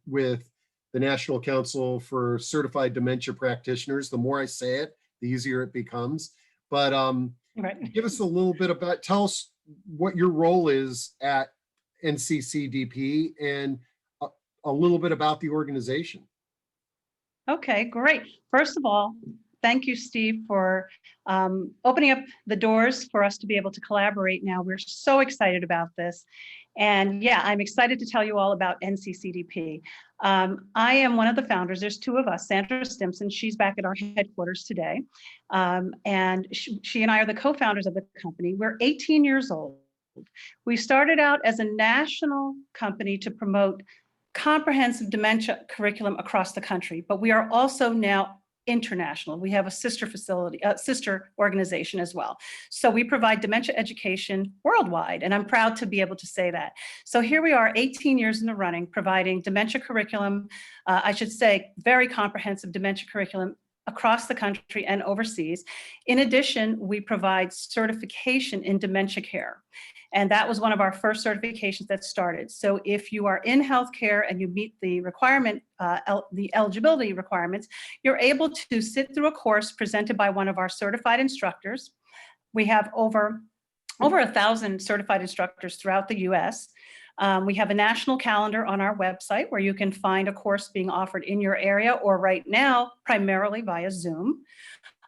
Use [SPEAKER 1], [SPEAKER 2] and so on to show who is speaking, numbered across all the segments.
[SPEAKER 1] with the National Council for Certified Dementia Practitioners. The more I say it, the easier it becomes. But
[SPEAKER 2] Right.
[SPEAKER 1] give us a little bit about, tell us what your role is at NCCDP and a little bit about the organization.
[SPEAKER 2] Okay, great. First of all, thank you, Steve, for opening up the doors for us to be able to collaborate now. We're so excited about this. And yeah, I'm excited to tell you all about NCCDP. I am one of the founders. There's two of us, Sandra Stimson. She's back at our headquarters today. And she and I are the co-founders of the company. We're 18 years old. We started out as a national company to promote comprehensive dementia curriculum across the country, but we are also now international. We have a sister facility, sister organization as well. So we provide dementia education worldwide, and I'm proud to be able to say that. So here we are, 18 years in the running, providing dementia curriculum, I should say very comprehensive dementia curriculum across the country and overseas. In addition, we provide certification in dementia care. And that was one of our first certifications that started. So if you are in healthcare and you meet the requirement, the eligibility requirements, you're able to sit through a course presented by one of our certified instructors. We have over 1,000 certified instructors throughout the US. We have a national calendar on our website where you can find a course being offered in your area, or right now, primarily via Zoom.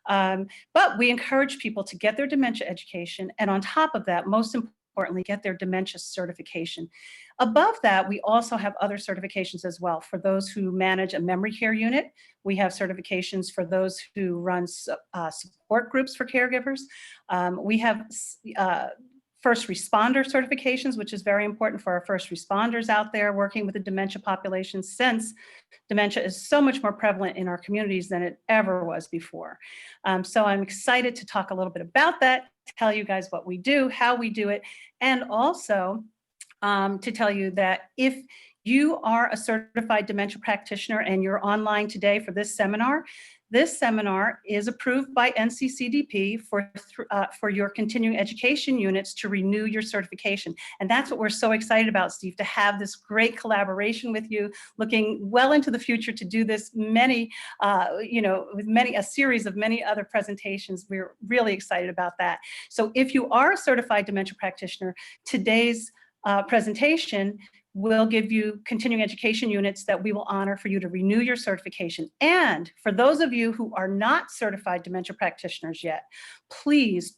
[SPEAKER 2] But we encourage people to get their dementia education, and on top of that, most importantly, get their dementia certification. Above that, we also have other certifications as well. For those who manage a memory care unit, we have certifications for those who run support groups for caregivers. We have first responder certifications, which is very important for our first responders out there working with the dementia population, since dementia is so much more prevalent in our communities than it ever was before. So I'm excited to talk a little bit about that, tell you guys what we do, how we do it, and also to tell you that if you are a certified dementia practitioner and you're online today for this seminar is approved by NCCDP for your continuing education units to renew your certification. And that's what we're so excited about, Steve, to have this great collaboration with you, looking well into the future to do this with a series of many other presentations. We're really excited about that. So if you are a certified dementia practitioner, today's presentation will give you continuing education units that we will honor for you to renew your certification. And for those of you who are not certified dementia practitioners yet, please,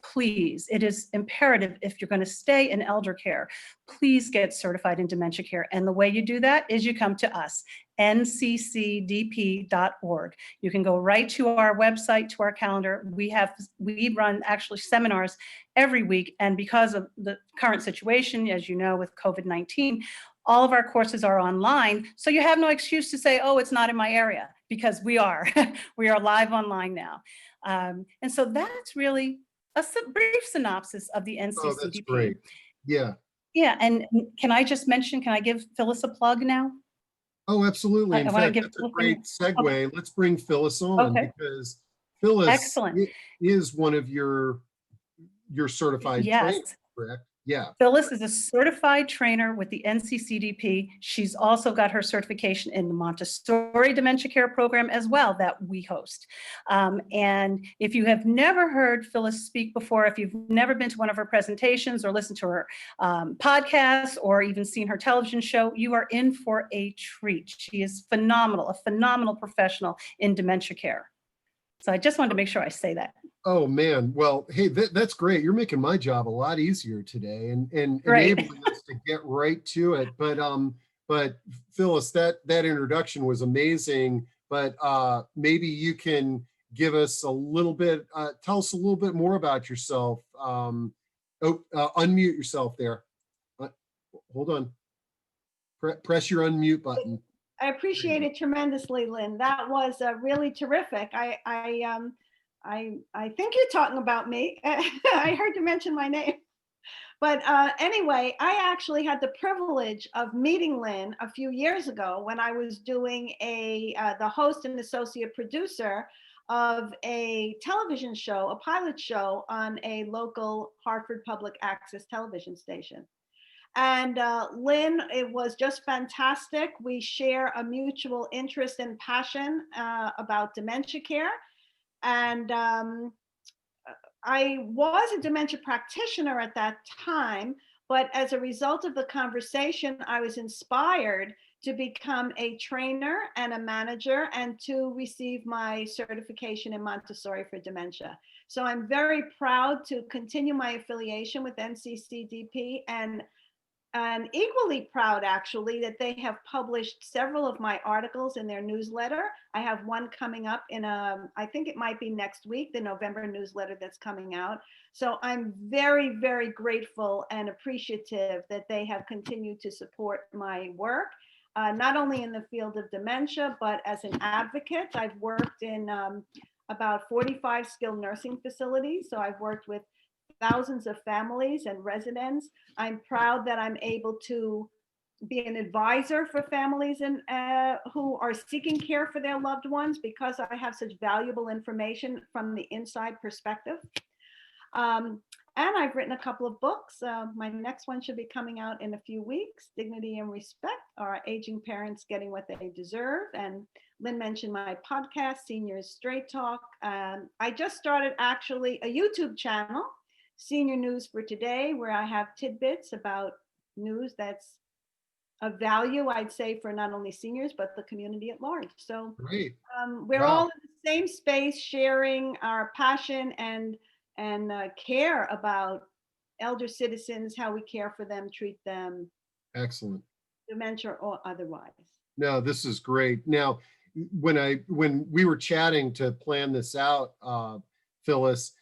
[SPEAKER 2] it is imperative, if you're going to stay in elder care, please get certified in dementia care. And the way you do that is you come to us, nccdp.org. You can go right to our website, to our calendar. We run actually seminars every week. And because of the current situation, as you know, with COVID-19, all of our courses are online. So you have no excuse to say, oh, it's not in my area, because we are. We are live online now. And so that's really a brief synopsis of the NCCDP.
[SPEAKER 1] Oh, that's great. Yeah.
[SPEAKER 2] Yeah, and can I just mention, can I give Phyllis a plug now?
[SPEAKER 1] Oh, absolutely. In fact, that's a great segue. Okay. Let's bring Phyllis on, because Phyllis is one of your certified trainers, correct? Yeah.
[SPEAKER 2] Phyllis is a certified trainer with the NCCDP. She's also got her certification in the Montessori dementia care program as well that we host. And if you have never heard Phyllis speak before, if you've never been to one of her presentations or listened to her podcast or even seen her television show, you are in for a treat. She is phenomenal, a phenomenal professional in dementia care. So I just wanted to make sure I say that.
[SPEAKER 1] Oh man, well, hey, that's great. You're making my job a lot easier today, and enabling us to get right to it. But Phyllis, that introduction was amazing. But maybe you can give us a little bit, tell us a little bit more about yourself. Unmute yourself there. Hold on. Press your unmute button.
[SPEAKER 3] I appreciate it tremendously, Lynn. That was really terrific. I think you're talking about me. I heard you mention my name. But anyway, I actually had the privilege of meeting Lynn a few years ago when I was doing the host and associate producer of a television show, a pilot show on a local Hartford public access television station. And Lynn, it was just fantastic. We share a mutual interest and passion about dementia care. And I was a dementia practitioner at that time, but as a result of the conversation, I was inspired to become a trainer and a manager and to receive my certification in Montessori for dementia. So I'm very proud to continue my affiliation with NCCDP, and equally proud actually that they have published several of my articles in their newsletter. I have one coming up in I think it might be next week, the November newsletter that's coming out. So I'm very, very grateful and appreciative that they have continued to support my work, not only in the field of dementia, but as an advocate. I've worked in about 45 skilled nursing facilities. So I've worked with thousands of families and residents. I'm proud that I'm able to be an advisor for families and who are seeking care for their loved ones, because I have such valuable information from the inside perspective. And I've written a couple of books. My next one should be coming out in a few weeks. Dignity and Respect: Are Aging Parents Getting What They Deserve? And Lynn mentioned my podcast, Seniors Straight Talk. I just started actually a YouTube channel, Senior News for Today, where I have tidbits about news that's of value, I'd say, for not only seniors, but the community at large. So
[SPEAKER 1] Great.
[SPEAKER 3] we're
[SPEAKER 1] Wow.
[SPEAKER 3] all in the same space, sharing our passion and care about elder citizens, how we care for them, treat them,
[SPEAKER 1] Excellent.
[SPEAKER 3] dementia or otherwise.
[SPEAKER 1] No, this is great. Now, when we were chatting to plan this out, Phyllis,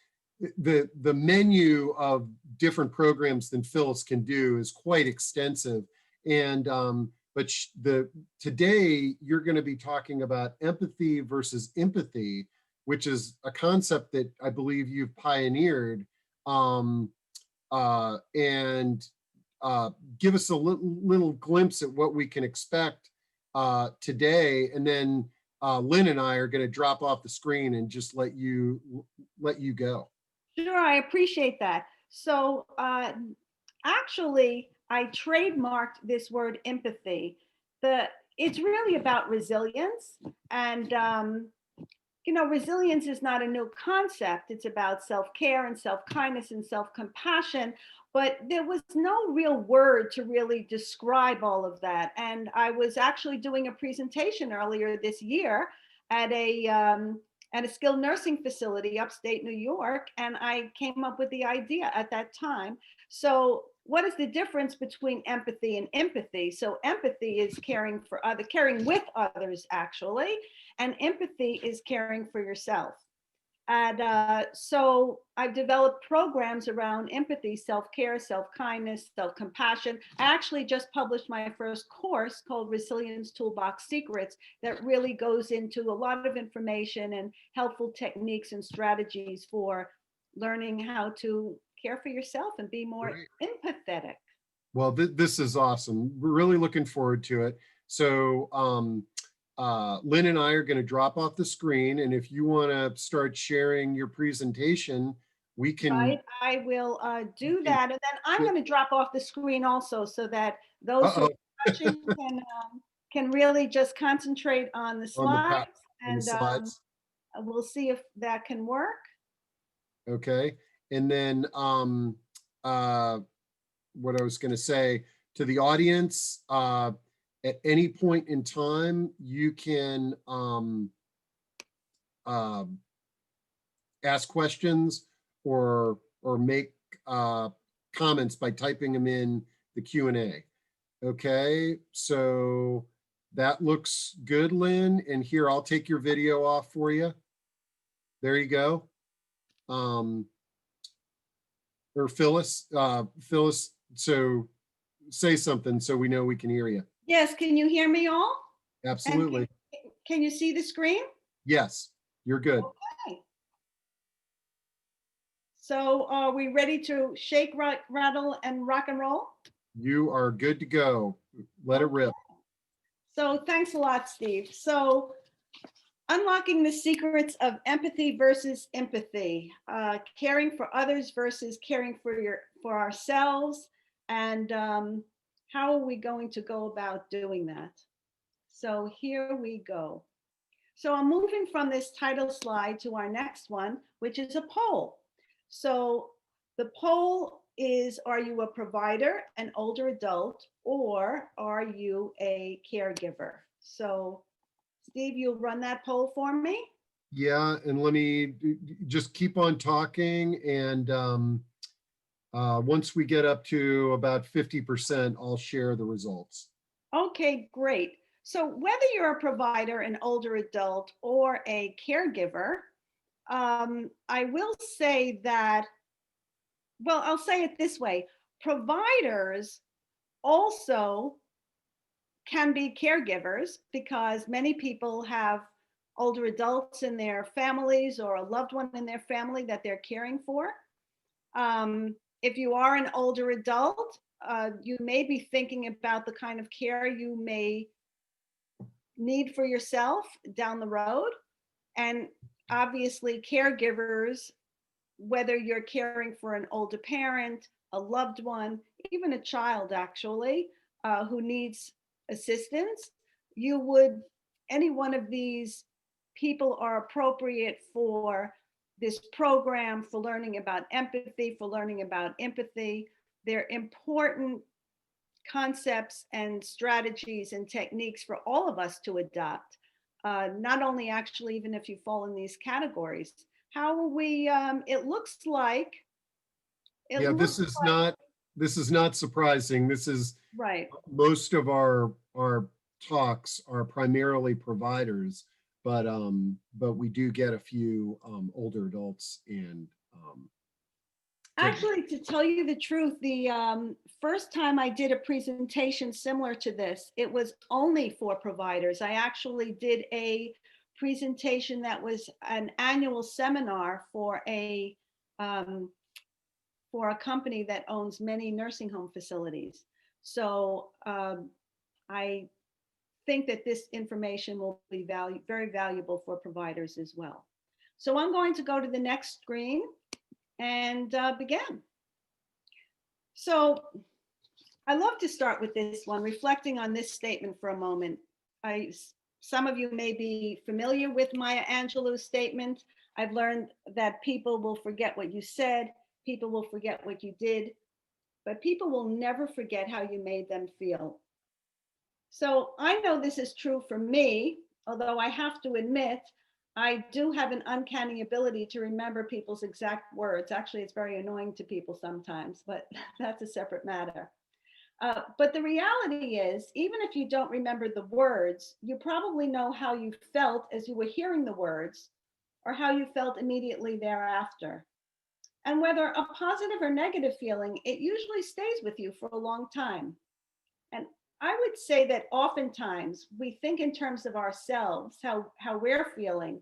[SPEAKER 1] the menu of different programs than Phyllis can do is quite extensive. And but today you're going to be talking about empathy versus empathy, which is a concept that I believe you've pioneered. And give us a little glimpse at what we can expect today, and then Lynn and I are going to drop off the screen and just let you go.
[SPEAKER 3] Sure, I appreciate that. So actually, I trademarked this word empathy. It's really about resilience, and resilience is not a new concept. It's about self-care and self-kindness and self-compassion, but there was no real word to really describe all of that. And I was actually doing a presentation earlier this year at a skilled nursing facility upstate New York, and I came up with the idea at that time. So what is the difference between empathy and empathy? So empathy is caring with others actually, and empathy is caring for yourself. And so I've developed programs around empathy, self-care, self-kindness, self-compassion. I actually just published my first course called Resilience Toolbox Secrets that really goes into a lot of information and helpful techniques and strategies for learning how to care for yourself and be more empathetic.
[SPEAKER 1] Well, this is awesome. We're really looking forward to it. So Lynn and I are going to drop off the screen, and if you want to start sharing your presentation, we can.
[SPEAKER 3] Right, I will do that, and then I'm going to drop off the screen also, so that those who are watching can really just concentrate on the slides, and we'll see if that can work.
[SPEAKER 1] Okay, and then what I was going to say to the audience, at any point in time, you can ask questions or make comments by typing them in the Q&A. Okay, so that looks good, Lynn. And here, I'll take your video off for you. There you go. Or Phyllis, so say something so we know we can hear you.
[SPEAKER 3] Yes, can you hear me all?
[SPEAKER 1] Absolutely.
[SPEAKER 3] Can you see the screen?
[SPEAKER 1] Yes, you're good.
[SPEAKER 3] Okay. So are we ready to shake, rattle, and rock and roll?
[SPEAKER 1] You are good to go. Let it rip.
[SPEAKER 3] So thanks a lot, Steve. So unlocking the secrets of empathy versus empathy, caring for others versus caring for ourselves. And how are we going to go about doing that? So here we go. So I'm moving from this title slide to our next one, which is a poll. So the poll is, are you a provider, an older adult, or are you a caregiver? So Steve, you'll run that poll for me?
[SPEAKER 1] Yeah, and let me just keep on talking, and once we get up to about 50%, I'll share the results.
[SPEAKER 3] Okay, great. So whether you're a provider, an older adult, or a caregiver, I will say that, well, I'll say it this way. Providers also can be caregivers because many people have older adults in their families or a loved one in their family that they're caring for. If you are an older adult, you may be thinking about the kind of care you may need for yourself down the road. And obviously, caregivers, whether you're caring for an older parent, a loved one, even a child actually, who needs assistance, any one of these people are appropriate for this program, for learning about empathy, for learning about empathy. They're important concepts and strategies and techniques for all of us to adopt, not only actually even if you fall in these categories. How are we, it looks like,
[SPEAKER 1] Yeah, this is not surprising. This is
[SPEAKER 3] right.
[SPEAKER 1] most of our talks are primarily providers, but we do get a few older adults and
[SPEAKER 3] Actually, to tell you the truth, the first time I did a presentation similar to this, it was only for providers. I actually did a presentation that was an annual seminar um, for a company that owns many nursing home facilities. So I think that this information will be very valuable for providers as well. So I'm going to go to the next screen and begin. So I love to start with this one, reflecting on this statement for a moment. Some of you may be familiar with Maya Angelou's statement. I've learned that people will forget what you said, people will forget what you did, but people will never forget how you made them feel. So I know this is true for me, although I have to admit, I do have an uncanny ability to remember people's exact words. Actually, it's very annoying to people sometimes, but that's a separate matter. But the reality is, even if you don't remember the words, you probably know how you felt as you were hearing the words or how you felt immediately thereafter. And whether a positive or negative feeling, it usually stays with you for a long time. And I would say that oftentimes we think in terms of ourselves, how we're feeling,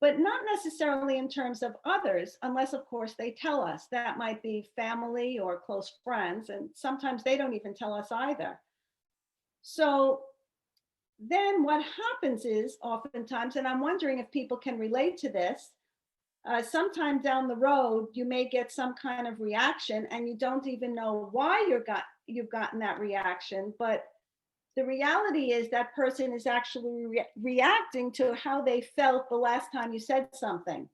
[SPEAKER 3] but not necessarily in terms of others, unless, of course, they tell us. That might be family or close friends, and sometimes they don't even tell us either. So then what happens is oftentimes, and I'm wondering if people can relate to this, sometime down the road, you may get some kind of reaction and you don't even know why you've gotten that reaction, but the reality is that person is actually reacting to how they felt the last time you said something.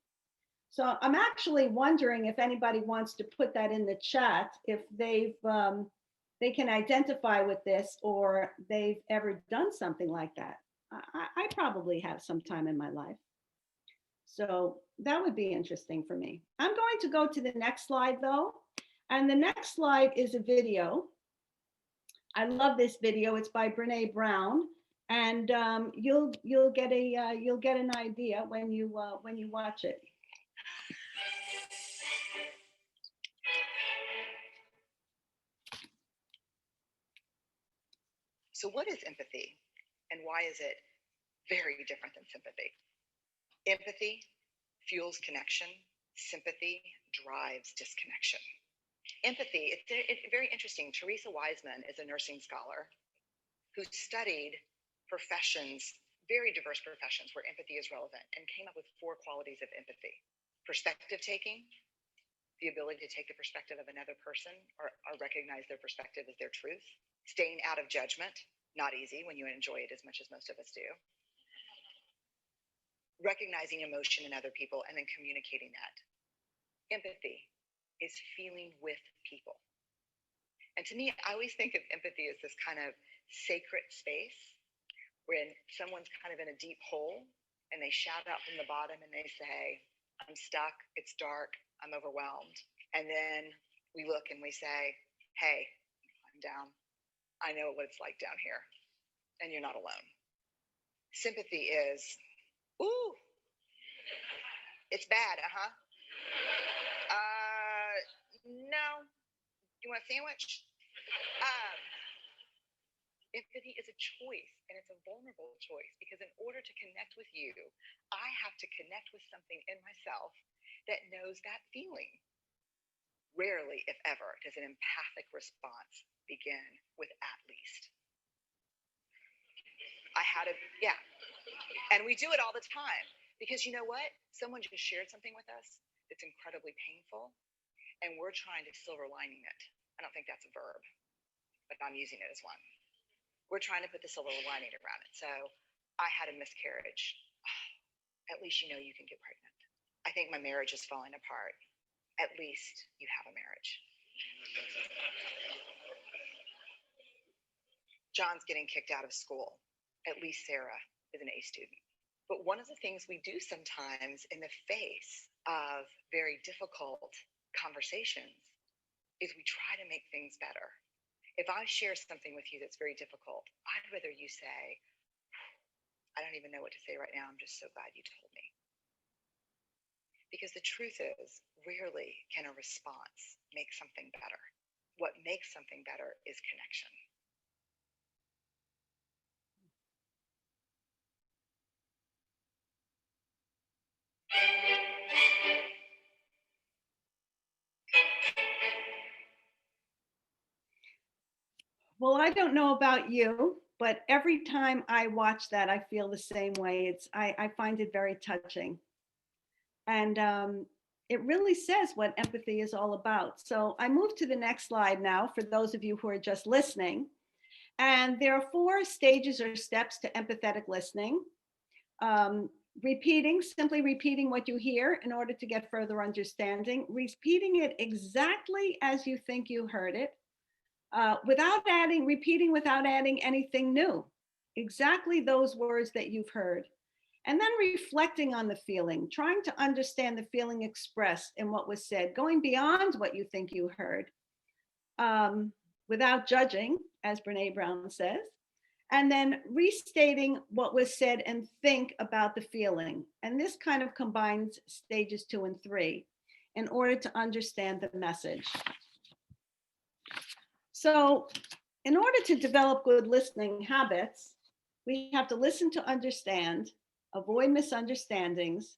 [SPEAKER 3] So I'm actually wondering if anybody wants to put that in the chat, if they can identify with this or they've ever done something like that. I probably have some time in my life. So that would be interesting for me. I'm going to go to the next slide though. And the next slide is a video. I love this video. It's by Brene Brown, and you'll get an idea when you watch it.
[SPEAKER 4] So what is empathy, and why is it very different than sympathy? Empathy fuels connection. Sympathy drives disconnection. Empathy, it's very interesting. Teresa Wiseman is a nursing scholar who studied professions, very diverse professions where empathy is relevant, and came up with 4 qualities of empathy: perspective taking, the ability to take the perspective of another person or recognize their perspective as their truth, staying out of judgment, not easy when you enjoy it as much as most of us do, recognizing emotion in other people and then communicating that. Empathy is feeling with people. And to me, I always think of empathy as this kind of sacred space when someone's kind of in a deep hole and they shout out from the bottom and they say, I'm stuck, it's dark, I'm overwhelmed. And then we look and we say, hey, I'm down. I know what it's like down here, and you're not alone. Sympathy is, ooh, it's bad, no, you want a sandwich? Empathy is a choice, and it's a vulnerable choice, because in order to connect with you, I have to connect with something in myself that knows that feeling. Rarely, if ever, does an empathic response begin with at least. Yeah. And we do it all the time, because you know what? Someone just shared something with us that's incredibly painful, and we're trying to silver lining it. I don't think that's a verb, but I'm using it as one. We're trying to put the silver lining around it. So I had a miscarriage. At least you know you can get pregnant. I think my marriage is falling apart. At least you have a marriage. John's getting kicked out of school. At least Sarah is an A student. But one of the things we do sometimes in the face of very difficult conversations is we try to make things better. If I share something with you that's very difficult, I'd rather you say, I don't even know what to say right now. I'm just so glad you told me. Because the truth is, rarely can a response make something better. What makes something better is connection.
[SPEAKER 3] Well, I don't know about you, but every time I watch that, I feel the same way. I find it very touching. And it really says what empathy is all about. So I move to the next slide now for those of you who are just listening. And there are 4 stages or steps to empathetic listening. Simply repeating what you hear in order to get further understanding, repeating it exactly as you think you heard it, repeating without adding anything new, exactly those words that you've heard. And then reflecting on the feeling, trying to understand the feeling expressed in what was said, going beyond what you think you heard, without judging, as Brene Brown says, and then restating what was said and think about the feeling. And this kind of combines stages 2 and 3 in order to understand the message. So in order to develop good listening habits, we have to listen to understand, avoid misunderstandings,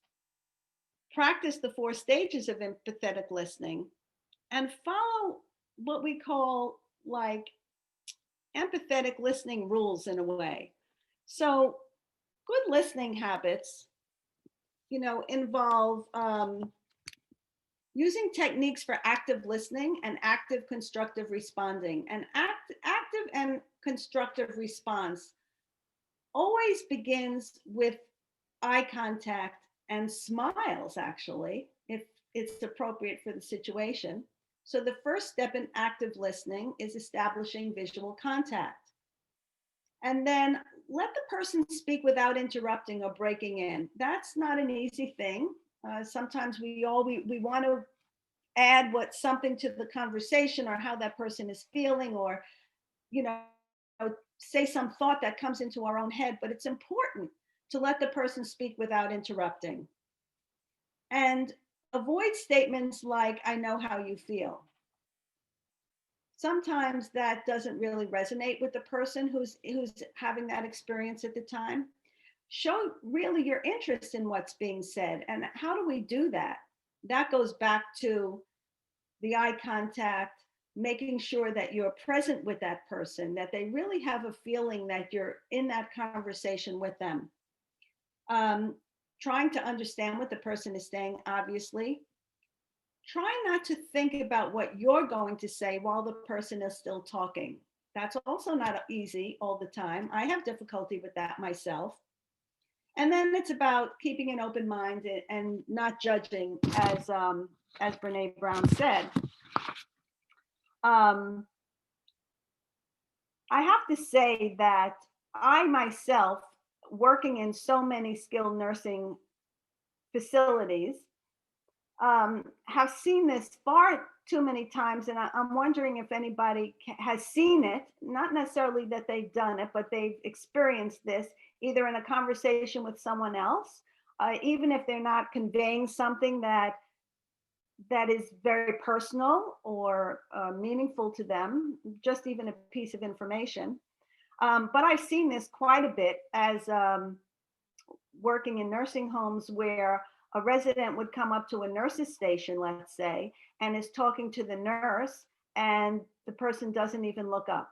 [SPEAKER 3] practice the 4 stages of empathetic listening, and follow what we call like empathetic listening rules in a way. So good listening habits, involve using techniques for active listening and active constructive responding. And active and constructive response always begins with eye contact and smiles, actually, if it's appropriate for the situation. So the first step in active listening is establishing visual contact. And then let the person speak without interrupting or breaking in. That's not an easy thing. Sometimes we want to add something to the conversation or how that person is feeling, or say some thought that comes into our own head, but it's important to let the person speak without interrupting. And avoid statements like, I know how you feel. Sometimes that doesn't really resonate with the person who's having that experience at the time. Show really your interest in what's being said. And how do we do that? That goes back to the eye contact, making sure that you're present with that person, that they really have a feeling that you're in that conversation with them. Trying to understand what the person is saying, obviously. try not to think about what you're going to say while the person is still talking. That's also not easy all the time. I have difficulty with that myself. And then it's about keeping an open mind and not judging, as Brene Brown said. I have to say that I myself, working in so many skilled nursing facilities, have seen this far too many times, and I'm wondering if anybody has seen it, not necessarily that they've done it, but they've experienced this either in a conversation with someone else, even if they're not conveying something that is very personal or meaningful to them, just even a piece of information. But I've seen this quite a bit as working in nursing homes where a resident would come up to a nurse's station, let's say, and is talking to the nurse, and the person doesn't even look up.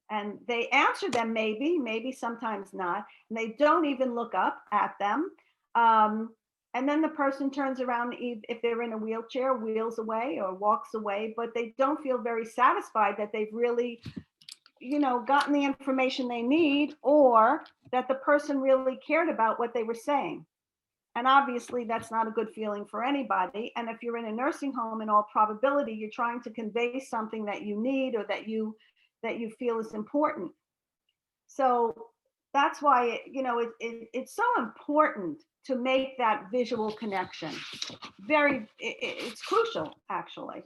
[SPEAKER 3] And they answer them, maybe sometimes not, and they don't even look up at them. And then the person turns around, if they're in a wheelchair, wheels away or walks away, but they don't feel very satisfied that they've really, gotten the information they need, or that the person really cared about what they were saying. And obviously that's not a good feeling for anybody. And if you're in a nursing home, in all probability, you're trying to convey something that you need or that you feel is important. So that's why it's so important to make that visual connection. It's crucial, actually.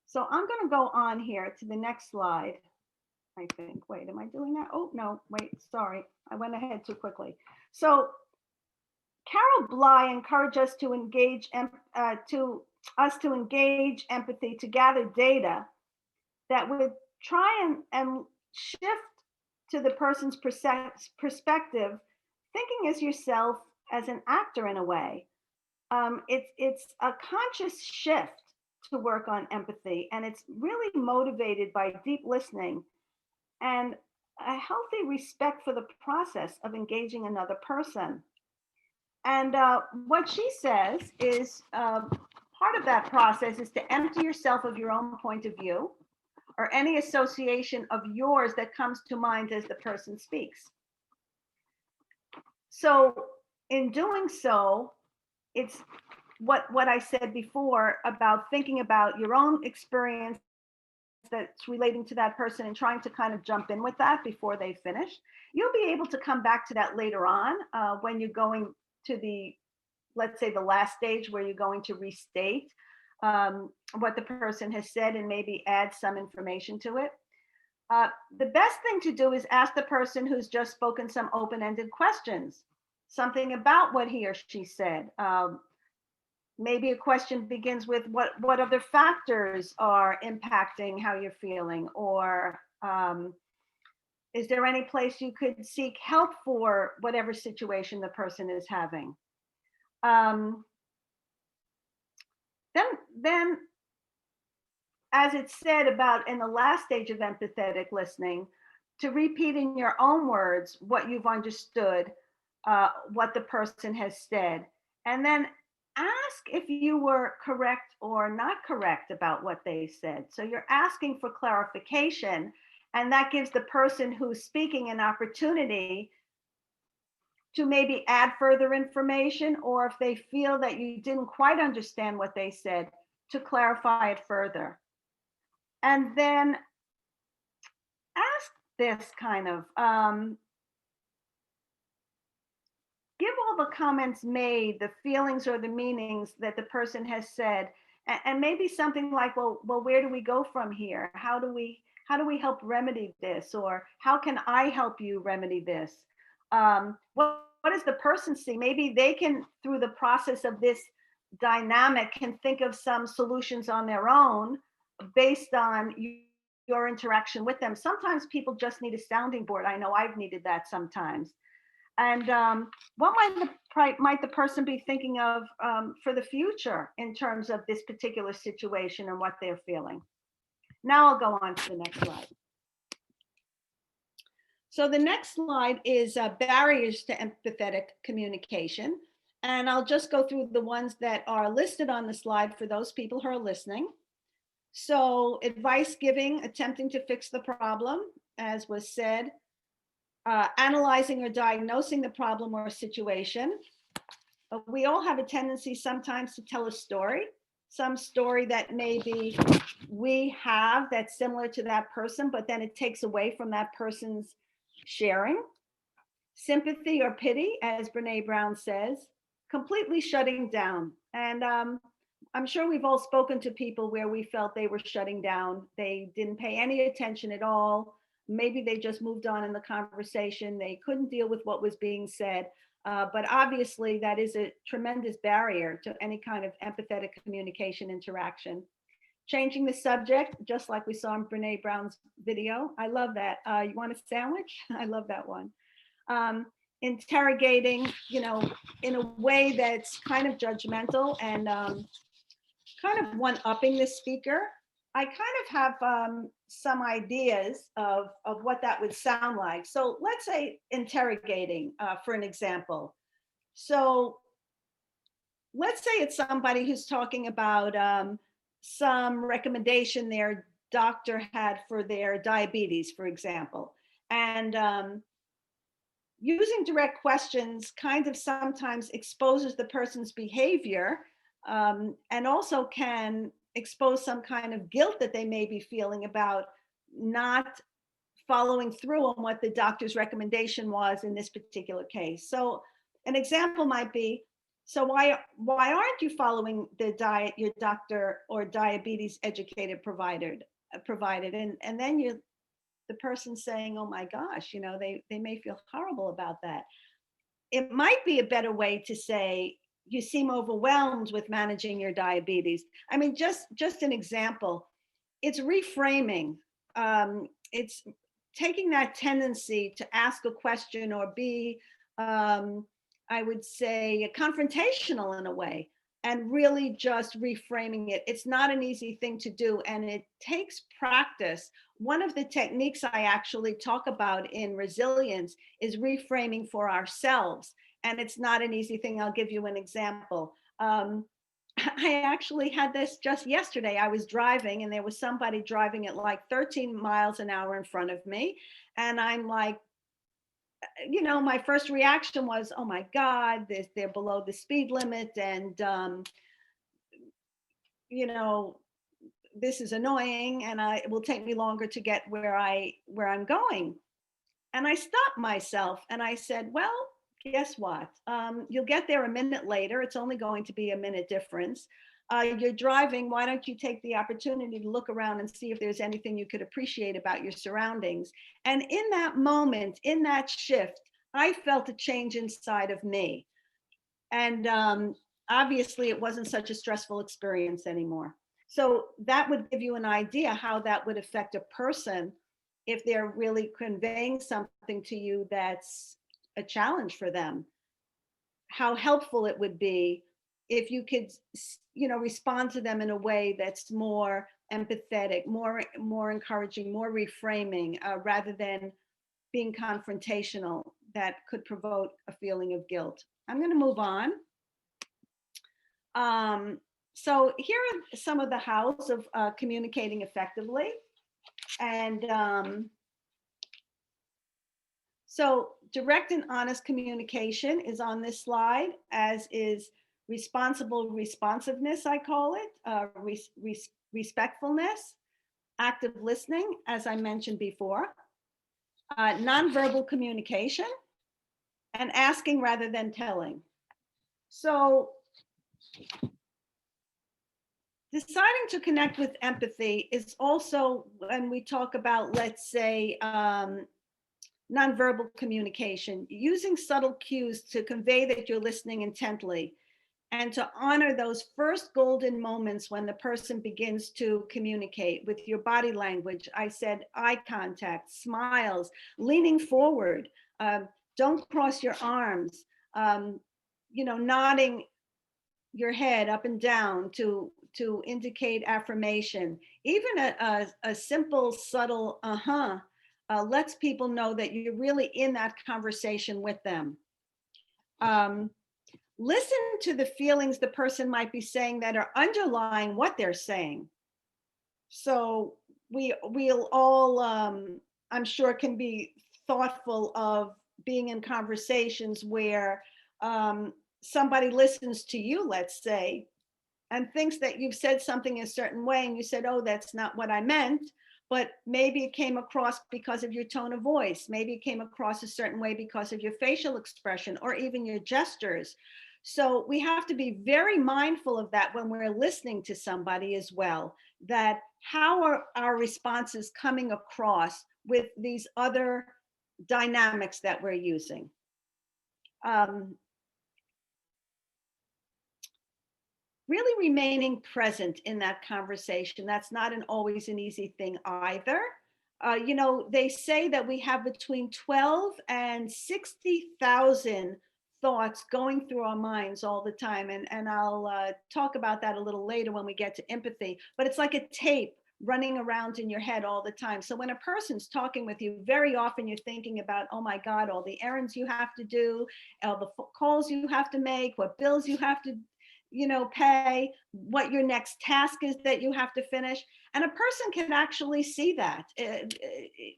[SPEAKER 3] So I'm going to go on here to the next slide, I think. Wait, am I doing that? Oh, no, wait, sorry. I went ahead too quickly. So Carol Bly encouraged us to engage empathy, to gather data that would try and shift to the person's perspective, thinking as yourself as an actor in a way. It's a conscious shift to work on empathy, and it's really motivated by deep listening and a healthy respect for the process of engaging another person. And what she says is part of that process is to empty yourself of your own point of view or any association of yours that comes to mind as the person speaks. So in doing so, it's what I said before about thinking about your own experience that's relating to that person and trying to kind of jump in with that before they finish. You'll be able to come back to that later on when you're going to let's say the last stage where you're going to restate what the person has said and maybe add some information to it. The best thing to do is ask the person who's just spoken some open-ended questions, something about what he or she said. Maybe a question begins with what other factors are impacting how you're feeling, or is there any place you could seek help for whatever situation the person is having? Then, as it's said about in the last stage of empathetic listening, to repeat in your own words what you've understood, what the person has said, and then ask if you were correct or not correct about what they said. So you're asking for clarification, and that gives the person who's speaking an opportunity to maybe add further information, or if they feel that you didn't quite understand what they said, to clarify it further. And then ask this kind of, give all the comments made, the feelings or the meanings that the person has said, and maybe something like, well, where do we go from here? How do we help remedy this? Or how can I help you remedy this? What does the person see? Maybe they can, through the process of this dynamic, can think of some solutions on their own based on your interaction with them. Sometimes people just need a sounding board. I know I've needed that sometimes. And what might the person be thinking of for the future in terms of this particular situation and what they're feeling? Now I'll go on to the next slide. So the next slide is barriers to empathetic communication. And I'll just go through the ones that are listed on the slide for those people who are listening. So advice giving, attempting to fix the problem, as was said, analyzing or diagnosing the problem or situation. We all have a tendency sometimes to tell a story, some story that maybe we have that's similar to that person, but then it takes away from that person's sharing. Sympathy or pity, as Brene Brown says, completely shutting down. And I'm sure we've all spoken to people where we felt they were shutting down. They didn't pay any attention at all. Maybe they just moved on in the conversation. They couldn't deal with what was being said. But obviously, that is a tremendous barrier to any kind of empathetic communication interaction. Changing the subject, just like we saw in Brene Brown's video. I love that. You want a sandwich? I love that one. Interrogating, in a way that's kind of judgmental and kind of one-upping the speaker. I kind of have some ideas of what that would sound like. So let's say interrogating, for an example. So let's say it's somebody who's talking about some recommendation their doctor had for their diabetes, for example. And using direct questions kind of sometimes exposes the person's behavior and also can expose some kind of guilt that they may be feeling about not following through on what the doctor's recommendation was in this particular case. So an example might be, so why aren't you following the diet your doctor or diabetes educated provided? And then the person saying, oh my gosh, they may feel horrible about that. It might be a better way to say, you seem overwhelmed with managing your diabetes. I mean, just an example. It's reframing. It's taking that tendency to ask a question or be, I would say, confrontational in a way, and really just reframing it. It's not an easy thing to do, and it takes practice. One of the techniques I actually talk about in resilience is reframing for ourselves. And it's not an easy thing. I'll give you an example. I actually had this just yesterday. I was driving and there was somebody driving at like 13 miles an hour in front of me. And I'm like, my first reaction was, oh my God, they're below the speed limit. And, this is annoying and it will take me longer to get where I'm going. And I stopped myself and I said, well, guess what? You'll get there a minute later. It's only going to be a minute difference. You're driving. Why don't you take the opportunity to look around and see if there's anything you could appreciate about your surroundings? And in that moment, in that shift, I felt a change inside of me. And obviously it wasn't such a stressful experience anymore. So that would give you an idea how that would affect a person if they're really conveying something to you that's a challenge for them. How helpful it would be if you could, respond to them in a way that's more empathetic, more encouraging, more reframing, rather than being confrontational that could provoke a feeling of guilt. I'm going to move on. So here are some of the hows of communicating effectively. And so direct and honest communication is on this slide, as is responsible responsiveness, I call it, respectfulness, active listening, as I mentioned before, nonverbal communication, and asking rather than telling. So deciding to connect with empathy is also when we talk about, let's say, nonverbal communication, using subtle cues to convey that you're listening intently and to honor those first golden moments when the person begins to communicate with your body language. I said eye contact, smiles, leaning forward, don't cross your arms, nodding your head up and down to indicate affirmation. Even a simple, subtle lets people know that you're really in that conversation with them. listen to the feelings the person might be saying that are underlying what they're saying. So we'll all, I'm sure, can be thoughtful of being in conversations where somebody listens to you, let's say, and thinks that you've said something a certain way, and you said, oh, that's not what I meant. But maybe it came across because of your tone of voice. Maybe it came across a certain way because of your facial expression or even your gestures. So we have to be very mindful of that when we're listening to somebody as well, that how are our responses coming across with these other dynamics that we're using. Really remaining present in that conversation. That's not always an easy thing either. You know, they say that we have between 12 and 60,000 thoughts going through our minds all the time. And I'll talk about that a little later when we get to empathy, but it's like a tape running around in your head all the time. So when a person's talking with you, very often you're thinking about, oh my God, all the errands you have to do, all the calls you have to make, what bills you have to, you know, pay, what your next task is that you have to finish. And a person can actually see that.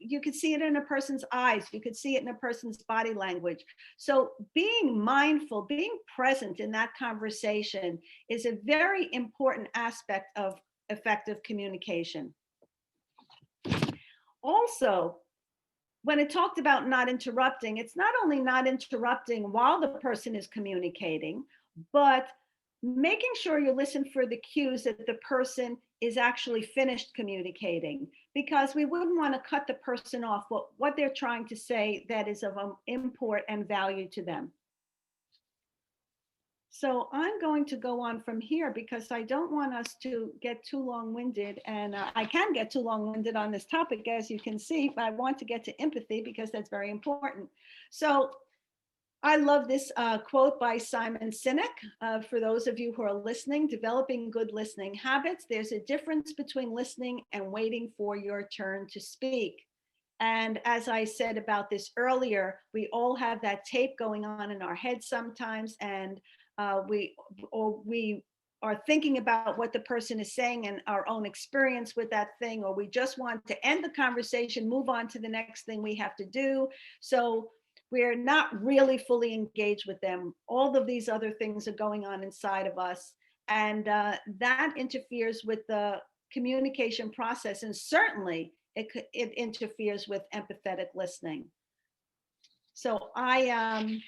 [SPEAKER 3] You could see it in a person's eyes. You could see it in a person's body language. So being mindful, being present in that conversation is a very important aspect of effective communication. Also, when it talked about not interrupting, it's not only not interrupting while the person is communicating, but making sure you listen for the cues that the person is actually finished communicating, because we wouldn't want to cut the person off what they're trying to say that is of import and value to them. So I'm going to go on from here because I don't want us to get too long-winded, and I can get too long-winded on this topic, as you can see, but I want to get to empathy because that's very important. So I love this quote by Simon Sinek. For those of you who are listening, developing good listening habits. There's a difference between listening and waiting for your turn to speak. And as I said about this earlier, we all have that tape going on in our head sometimes, and we are thinking about what the person is saying and our own experience with that thing, or we just want to end the conversation, move on to the next thing we have to do. So we're not really fully engaged with them. All of these other things are going on inside of us, and that interferes with the communication process, and certainly it interferes with empathetic listening. So I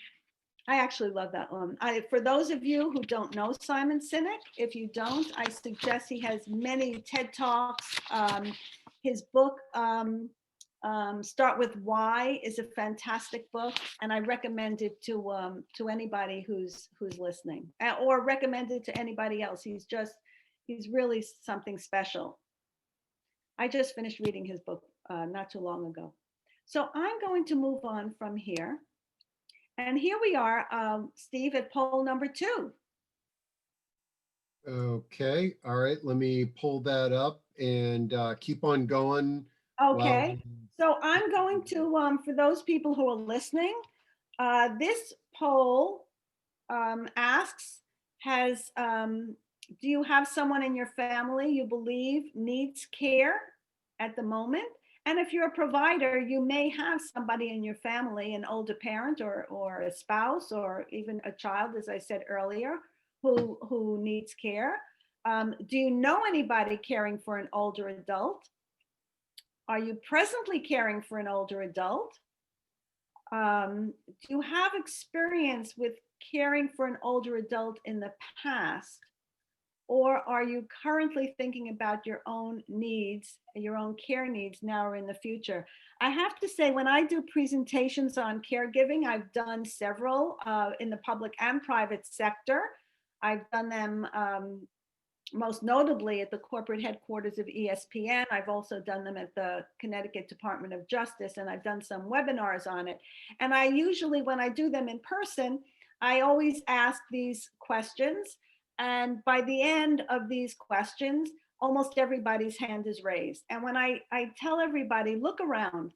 [SPEAKER 3] actually love that one. For those of you who don't know Simon Sinek, if you don't, I suggest he has many TED Talks. His book, Start With Why, is a fantastic book, and I recommend it to anybody who's listening, or recommend it to anybody else. He's really something special. I just finished reading his book not too long ago. So I'm going to move on from here. And here we are, Steve, at poll number 2.
[SPEAKER 1] Okay, all right, let me pull that up and keep on going.
[SPEAKER 3] Okay, so I'm going to, for those people who are listening, this poll asks, do you have someone in your family you believe needs care at the moment? And if you're a provider, you may have somebody in your family, an older parent or a spouse or even a child, as I said earlier, who needs care. Do you know anybody caring for an older adult? Are you presently caring for an older adult? Do you have experience with caring for an older adult in the past? Or are you currently thinking about your own needs, your own care needs now or in the future? I have to say, when I do presentations on caregiving, I've done several in the public and private sector. I've done them most notably at the corporate headquarters of ESPN. I've also done them at the Connecticut Department of Justice, and I've done some webinars on it. And I usually, when I do them in person, I always ask these questions. And by the end of these questions, almost everybody's hand is raised. And when I tell everybody, look around,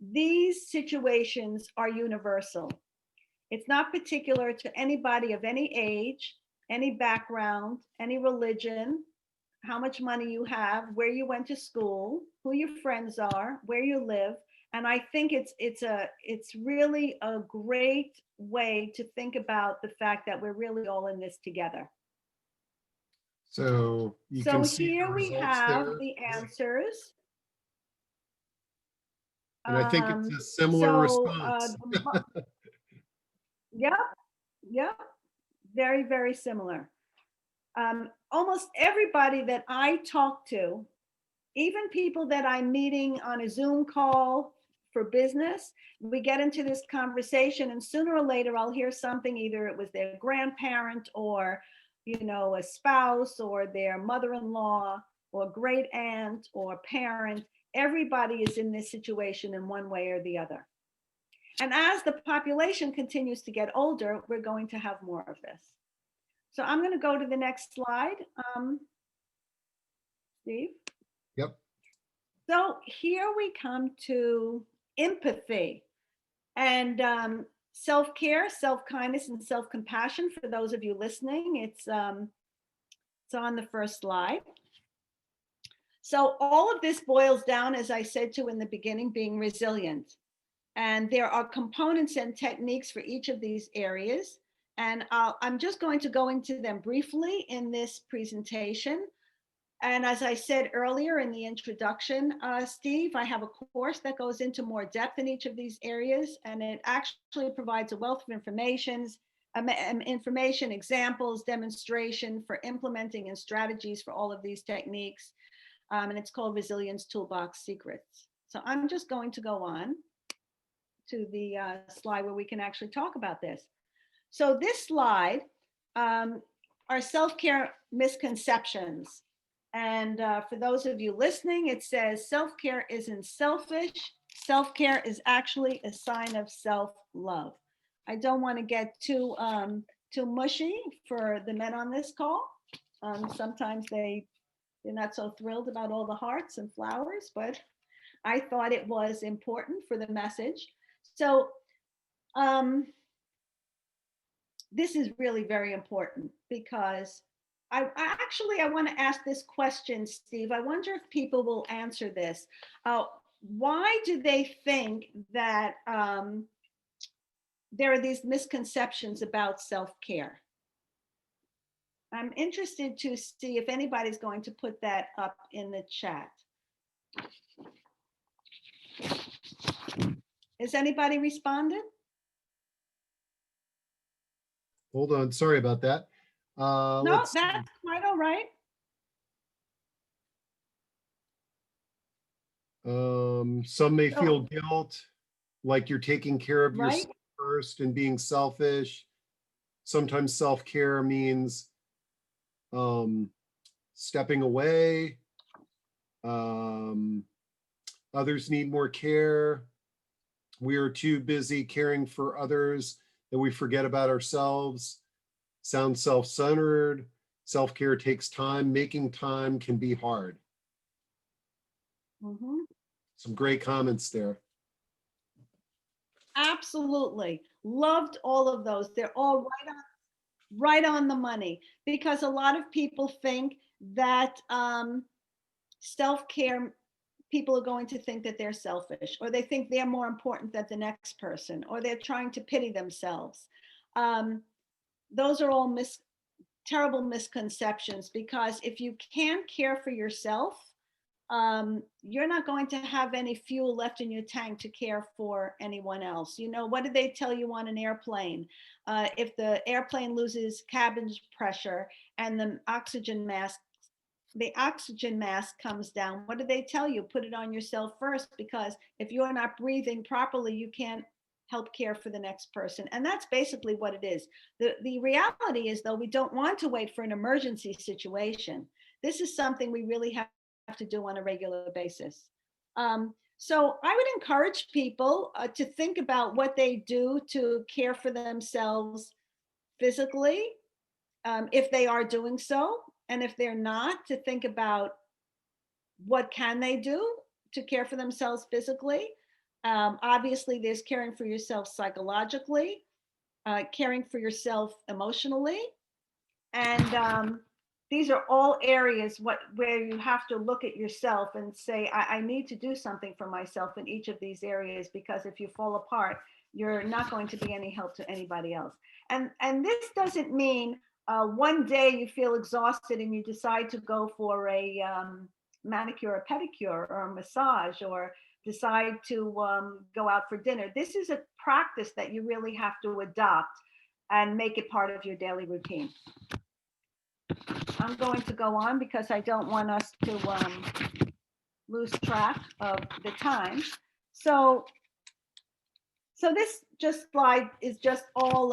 [SPEAKER 3] these situations are universal. It's not particular to anybody of any age, any background, any religion, how much money you have, where you went to school, who your friends are, where you live. And I think it's really a great way to think about the fact that we're really all in this together.
[SPEAKER 1] So you
[SPEAKER 3] So
[SPEAKER 1] can see the
[SPEAKER 3] here we
[SPEAKER 1] results
[SPEAKER 3] have
[SPEAKER 1] there.
[SPEAKER 3] the answers.
[SPEAKER 1] And I think it's a similar response.
[SPEAKER 3] Yep, yep, very, very similar. Almost everybody that I talk to, even people that I'm meeting on a Zoom call for business, we get into this conversation, and sooner or later I'll hear something, either it was their grandparent or, you know, a spouse or their mother-in-law or great aunt or parent. Everybody is in this situation in one way or the other. And as the population continues to get older, we're going to have more of this. So I'm going to go to the next slide. Steve?
[SPEAKER 1] Yep.
[SPEAKER 3] So here we come to empathy and self-care, self-kindness, and self-compassion. For those of you listening, it's on the first slide. So all of this boils down, as I said to in the beginning, being resilient. And there are components and techniques for each of these areas. And I'm just going to go into them briefly in this presentation. And as I said earlier in the introduction, Steve, I have a course that goes into more depth in each of these areas, and it actually provides a wealth of information, examples, demonstration for implementing and strategies for all of these techniques. And it's called Resilience Toolbox Secrets. So I'm just going to go on to the slide where we can actually talk about this. So this slide are self-care misconceptions. And for those of you listening, it says self-care isn't selfish. Self-care is actually a sign of self-love. I don't want to get too mushy for the men on this call. Sometimes they're not so thrilled about all the hearts and flowers, but I thought it was important for the message. So this is really very important because I want to ask this question, Steve. I wonder if people will answer this. Why do they think that there are these misconceptions about self-care? I'm interested to see if anybody's going to put that up in the chat. Has anybody responded?
[SPEAKER 1] Hold on, sorry about that.
[SPEAKER 3] No, that's quite all right.
[SPEAKER 1] Some may feel guilt, like you're taking care of
[SPEAKER 3] Right.
[SPEAKER 1] yourself first and being selfish. Sometimes self-care means stepping away. Others need more care. We are too busy caring for others that we forget about ourselves. Sounds self-centered. Self-care takes time. Making time can be hard.
[SPEAKER 3] Mm-hmm.
[SPEAKER 1] Some great comments there.
[SPEAKER 3] Absolutely. Loved all of those. They're all right on the money, because a lot of people think that self-care, people are going to think that they're selfish, or they think they're more important than the next person, or they're trying to pity themselves. Those are all terrible misconceptions, because if you can't care for yourself, you're not going to have any fuel left in your tank to care for anyone else. You know, what did they tell you on an airplane? If the airplane loses cabin pressure and the oxygen mask comes down, what do they tell you? Put it on yourself first, because if you're not breathing properly, you can't help care for the next person. And that's basically what it is. The reality is, though, we don't want to wait for an emergency situation. This is something we really have to do on a regular basis. So I would encourage people to think about what they do to care for themselves physically, if they are doing so, and if they're not, to think about what can they do to care for themselves physically. Obviously, there's caring for yourself psychologically. caring for yourself emotionally. And these are all areas where you have to look at yourself and say, I need to do something for myself in each of these areas, because if you fall apart, you're not going to be any help to anybody else. And this doesn't mean one day you feel exhausted and you decide to go for a manicure or pedicure or a massage, or decide to go out for dinner. This is a practice that you really have to adopt and make it part of your daily routine. I'm going to go on because I don't want us to lose track of the time. So this slide is just all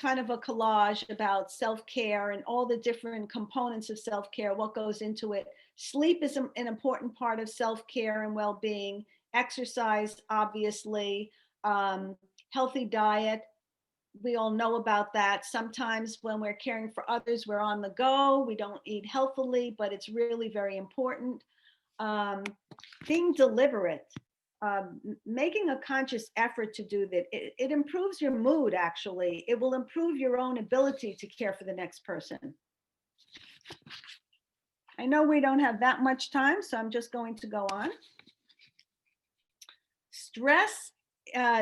[SPEAKER 3] kind of a collage about self-care and all the different components of self-care, what goes into it. Sleep is an important part of self-care and well-being. Exercise, obviously, healthy diet. We all know about that. Sometimes when we're caring for others, we're on the go. We don't eat healthily, but it's really very important. Being deliberate, making a conscious effort to do that. It improves your mood, actually. It will improve your own ability to care for the next person. I know we don't have that much time, so I'm just going to go on. Stress.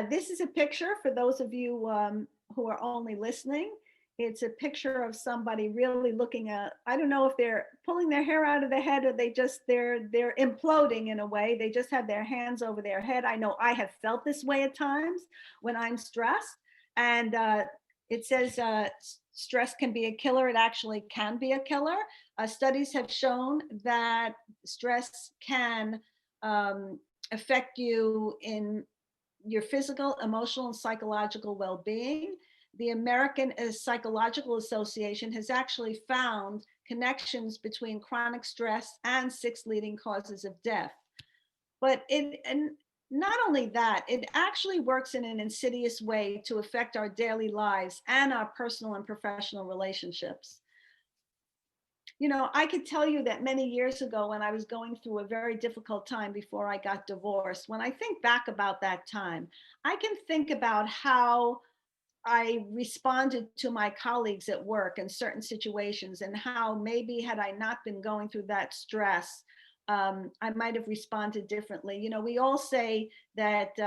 [SPEAKER 3] This is a picture for those of you who are only listening. It's a picture of somebody really looking at, I don't know if they're pulling their hair out of their head or they're imploding in a way. They just have their hands over their head. I know I have felt this way at times when I'm stressed. And it says stress can be a killer. It actually can be a killer. Studies have shown that stress can affect you in your physical, emotional, and psychological well-being. The American Psychological Association has actually found connections between chronic stress and 6 leading causes of death. But and not only that, it actually works in an insidious way to affect our daily lives and our personal and professional relationships. You know, I could tell you that many years ago, when I was going through a very difficult time before I got divorced, when I think back about that time, I can think about how I responded to my colleagues at work in certain situations, and how maybe had I not been going through that stress, I might have responded differently. You know, we all say that,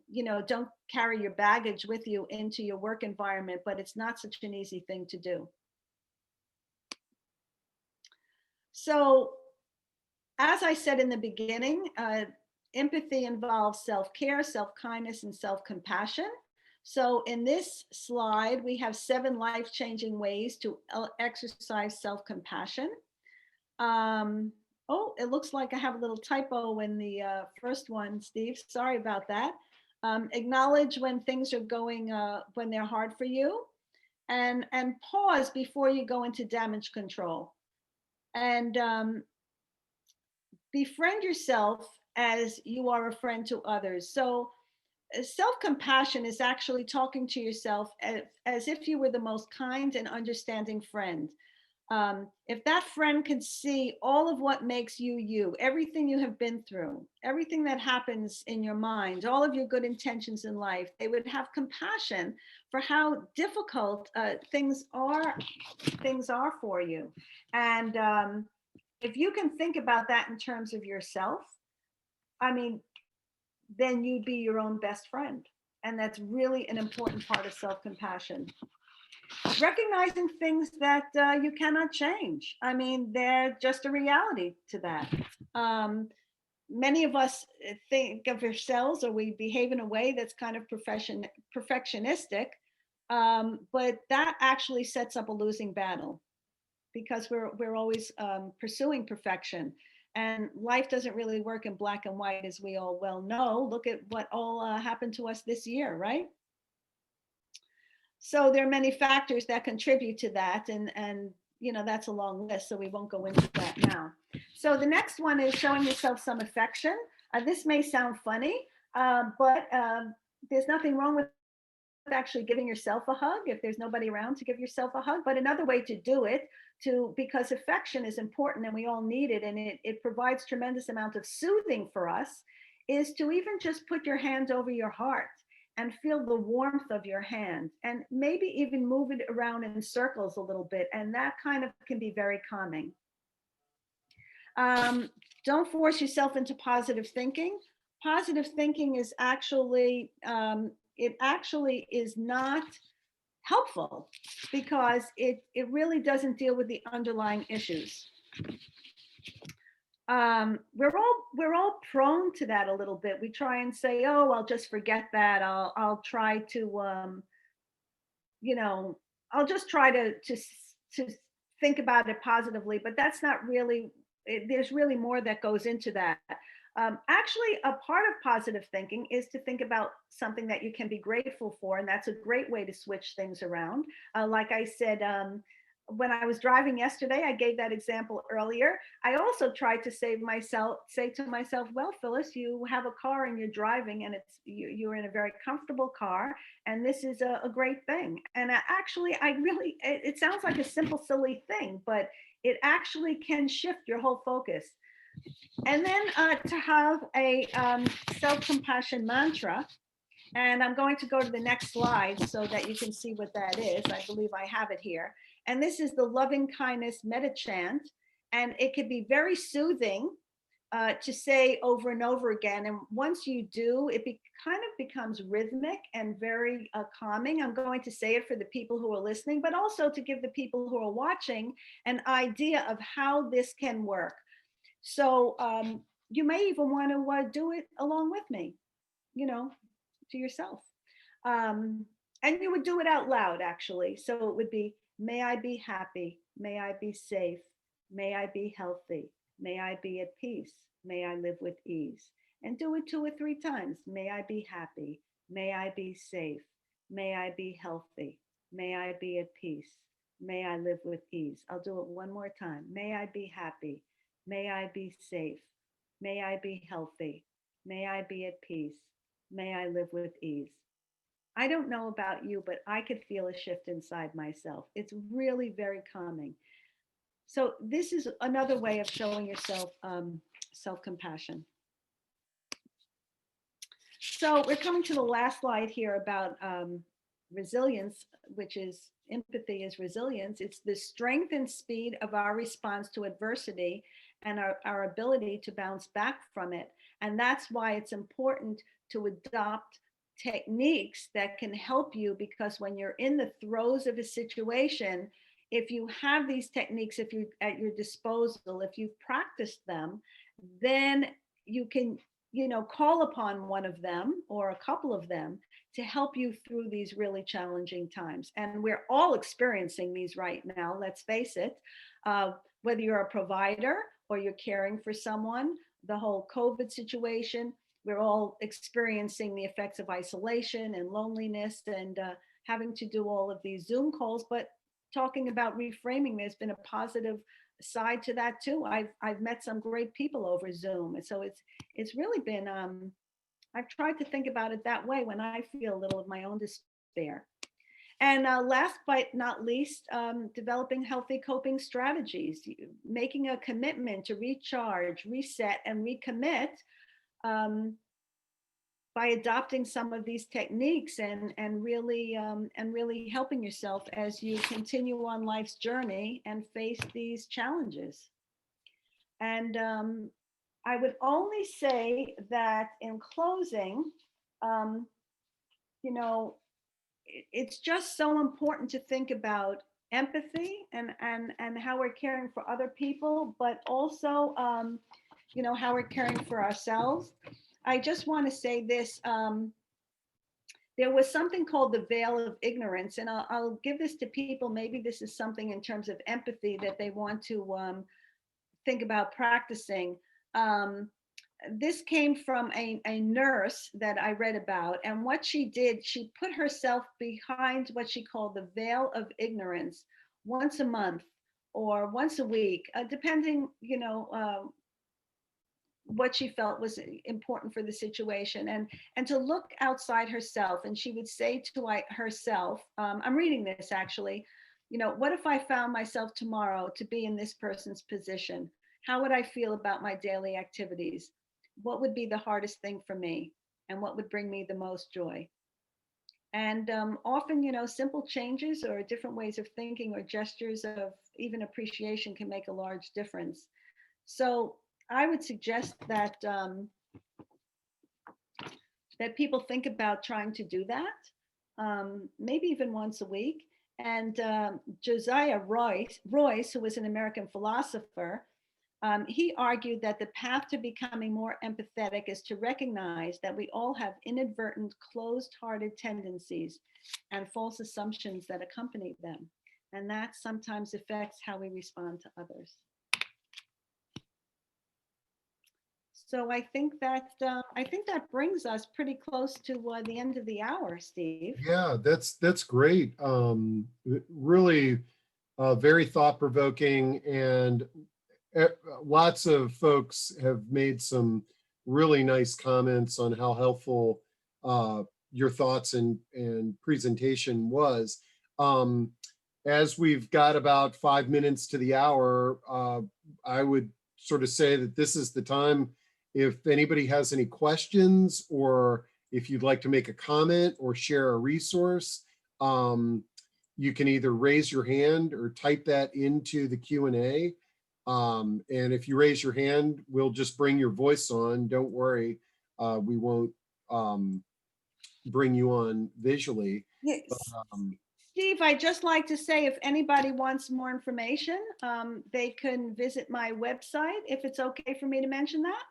[SPEAKER 3] you know, don't carry your baggage with you into your work environment, but it's not such an easy thing to do. So, as I said in the beginning, empathy involves self-care, self-kindness, and self-compassion. So in this slide, we have 7 life-changing ways to exercise self-compassion. Oh, it looks like I have a little typo in the first one, Steve. Sorry about that. Acknowledge when things are going, when they're hard for you, and pause before you go into damage control. And befriend yourself as you are a friend to others. So self-compassion is actually talking to yourself as if you were the most kind and understanding friend. If that friend could see all of what makes you you, everything you have been through, everything that happens in your mind, all of your good intentions in life, they would have compassion for how difficult things are for you. And if you can think about that in terms of yourself, I mean, then you'd be your own best friend. And that's really an important part of self-compassion. Recognizing things that you cannot change. I mean, they're just a reality to that. Many of us think of ourselves, or we behave in a way that's kind of perfectionistic, but that actually sets up a losing battle, because we're always pursuing perfection. And life doesn't really work in black and white, as we all well know. Look at what all happened to us this year, right? So there are many factors that contribute to that, and you know, that's a long list, so we won't go into that now. So the next one is showing yourself some affection. This may sound funny, but there's nothing wrong with actually giving yourself a hug if there's nobody around to give yourself a hug. But another way to do it, because affection is important and we all need it, and it provides tremendous amount of soothing for us, is to even just put your hand over your heart and feel the warmth of your hand, and maybe even move it around in circles a little bit. And that kind of can be very calming. Don't force yourself into positive thinking. Positive thinking is actually, it actually is not helpful because it really doesn't deal with the underlying issues. We're all prone to that a little bit. We try and say, oh, I'll just forget that. I'll try to, you know, I'll just try to think about it positively, but that's not really, there's really more that goes into that. Actually, a part of positive thinking is to think about something that you can be grateful for, and that's a great way to switch things around. Like I said, when I was driving yesterday, I gave that example earlier. I also tried to say to myself, well, Phyllis, you have a car and you're driving, and you're in a very comfortable car, and this is a great thing. And actually, it sounds like a simple, silly thing, but it actually can shift your whole focus. And then to have a self-compassion mantra. And I'm going to go to the next slide so that you can see what that is. I believe I have it here. And this is the loving kindness Metta chant. And it can be very soothing to say over and over again. And once you do, it kind of becomes rhythmic and very calming. I'm going to say it for the people who are listening, but also to give the people who are watching an idea of how this can work. So you may even want to do it along with me, to yourself. And you would do it out loud, actually. So it would be, may I be happy, may I be safe, may I be healthy, may I be at peace, may I live with ease. And do it 2 or 3 times. May I be happy, may I be safe, may I be healthy, may I be at peace, may I live with ease. I'll do it one more time. May I be happy, may I be safe, may I be healthy, may I be at peace, may I live with ease. I don't know about you, but I could feel a shift inside myself. It's really very calming. So this is another way of showing yourself self-compassion. So we're coming to the last slide here about resilience, which is empathy is resilience. It's the strength and speed of our response to adversity and our ability to bounce back from it. And that's why it's important to adopt techniques that can help you, because when you're in the throes of a situation, if you have these techniques, if you at your disposal, if you've practiced them, then you can call upon one of them or a couple of them to help you through these really challenging times. And we're all experiencing these right now, let's face it. Whether you're a provider or you're caring for someone, the whole COVID situation, we're all experiencing the effects of isolation and loneliness and having to do all of these Zoom calls. But talking about reframing, there's been a positive side to that too. I've met some great people over Zoom. And so it's really been, I've tried to think about it that way when I feel a little of my own despair. And last but not least, developing healthy coping strategies, making a commitment to recharge, reset, and recommit by adopting some of these techniques and really helping yourself as you continue on life's journey and face these challenges. And I would only say that in closing, it's just so important to think about empathy and how we're caring for other people, but also, how we're caring for ourselves. I just want to say this. There was something called the veil of ignorance, and I'll give this to people. Maybe this is something in terms of empathy that they want to think about practicing. This came from a nurse that I read about, and what she did, she put herself behind what she called the veil of ignorance once a month or once a week, depending, what she felt was important for the situation, and to look outside herself. And she would say to herself, I'm reading this actually, what if I found myself tomorrow to be in this person's position? How would I feel about my daily activities? What would be the hardest thing for me? And what would bring me the most joy? And often, you know, simple changes or different ways of thinking or gestures of even appreciation can make a large difference. So I would suggest that that people think about trying to do that, maybe even once a week. And Josiah Royce, who was an American philosopher, he argued that the path to becoming more empathetic is to recognize that we all have inadvertent, closed-hearted tendencies and false assumptions that accompany them. And that sometimes affects how we respond to others. So I think that brings us pretty close to the end of the hour, Steve.
[SPEAKER 1] Yeah, that's great. Really very thought-provoking, and lots of folks have made some really nice comments on how helpful your thoughts and presentation was. As we've got about 5 minutes to the hour, I would sort of say that this is the time. If anybody has any questions, or if you'd like to make a comment or share a resource, you can either raise your hand or type that into the Q&A. And if you raise your hand, we'll just bring your voice on. Don't worry, we won't bring you on visually.
[SPEAKER 3] Yes.
[SPEAKER 1] But,
[SPEAKER 3] Steve, I'd just like to say, if anybody wants more information, they can visit my website, if it's okay for me to mention that.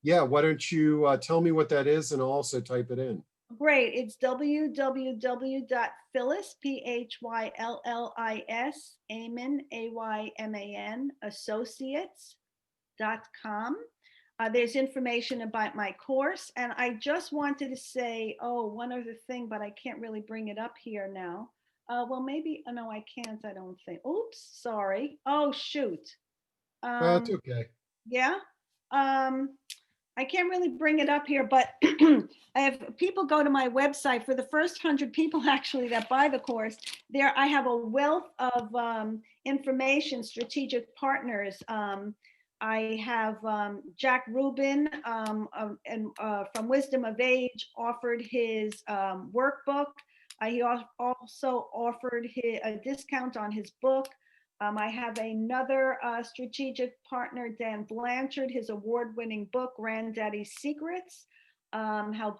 [SPEAKER 1] yeah, why don't you tell me what that is, and I'll also type it in.
[SPEAKER 3] Great. It's www.phyllis, Phyllis, Ayman, Ayman, associates.com. There's information about my course. And I just wanted to say, one other thing, but I can't really bring it up here now. Well, maybe, no, I can't, I don't think. Oops, sorry. Oh, shoot.
[SPEAKER 1] That's okay.
[SPEAKER 3] Yeah. I can't really bring it up here, but I have people go to my website. For the first 100 people actually that buy the course, there I have a wealth of information, strategic partners. I have Jack Rubin from Wisdom of Age offered his workbook. He also offered a discount on his book. I have another strategic partner, Dan Blanchard, his award-winning book, Granddaddy's Secrets, how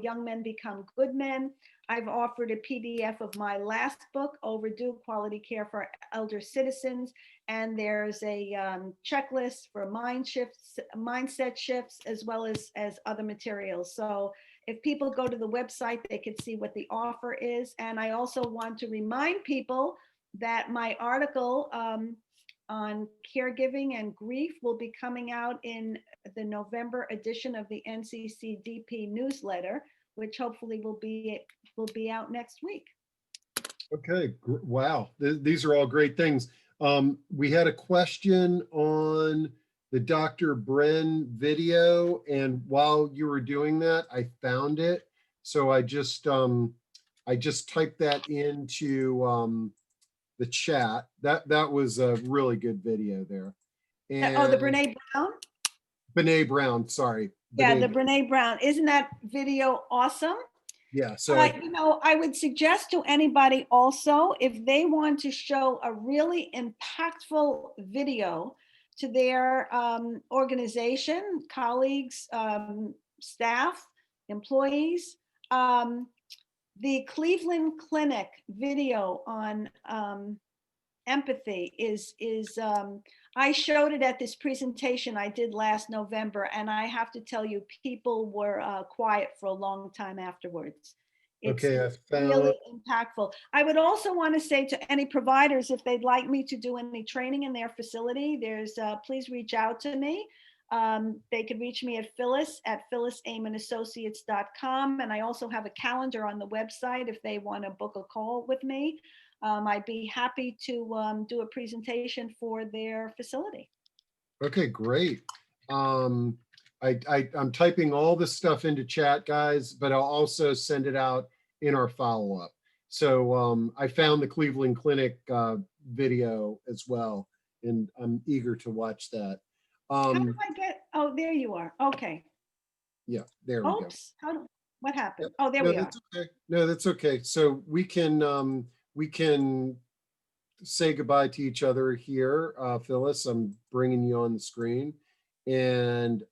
[SPEAKER 3] young men become good men. I've offered a PDF of my last book, Overdue: Quality Care for Elder Citizens. And there's a checklist for mindset shifts, as well as other materials. So if people go to the website, they can see what the offer is. And I also want to remind people that my article on caregiving and grief will be coming out in the November edition of the NCCDP newsletter, which hopefully will be out next week.
[SPEAKER 1] Okay, wow, these are all great things. We had a question on the Dr. Bren video, and while you were doing that, I found it. So I just typed that into the chat. That was a really good video there. And
[SPEAKER 3] the Brene Brown?
[SPEAKER 1] Brene Brown, sorry.
[SPEAKER 3] Yeah, the Brene Brown. Isn't that video awesome?
[SPEAKER 1] Yeah, so
[SPEAKER 3] I would suggest to anybody also, if they want to show a really impactful video to their organization, colleagues, staff, employees, the Cleveland Clinic video on empathy is I showed it at this presentation I did last November, and I have to tell you, people were quiet for a long time afterwards. It's really impactful. I would also want to say to any providers, if they'd like me to do any training in their facility, please reach out to me. They could reach me at Phyllis at phyllisayman.associates.com. And I also have a calendar on the website if they want to book a call with me. I'd be happy to do a presentation for their facility.
[SPEAKER 1] Okay, great. I'm typing all this stuff into chat, guys, but I'll also send it out in our follow-up. So I found the Cleveland Clinic video as well, and I'm eager to watch that.
[SPEAKER 3] How do I get, oh, there you are. Okay.
[SPEAKER 1] Yeah, there we go.
[SPEAKER 3] Oops, how do, What happened? Oh, there
[SPEAKER 1] No,
[SPEAKER 3] we are.
[SPEAKER 1] that's okay. No, that's okay. So we can say goodbye to each other here. Phyllis, I'm bringing you on the screen. And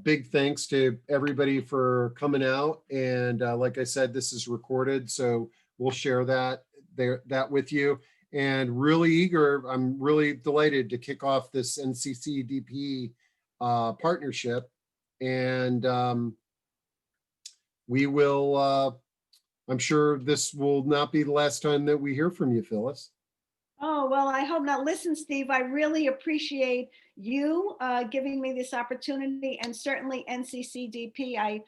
[SPEAKER 1] big thanks to everybody for coming out. And like I said, this is recorded, so we'll share that with you. And really eager, I'm really delighted to kick off this NCCDP partnership. And we will, I'm sure this will not be the last time that we hear from you, Phyllis.
[SPEAKER 3] Oh, well, I hope not. Listen, Steve, I really appreciate you giving me this opportunity, and certainly NCCDP. I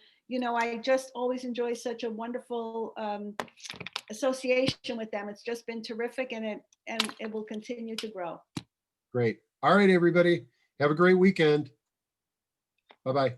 [SPEAKER 3] just always enjoy such a wonderful association with them. It's just been terrific, and it will continue to grow.
[SPEAKER 1] Great. All right, everybody. Have a great weekend. Bye-bye.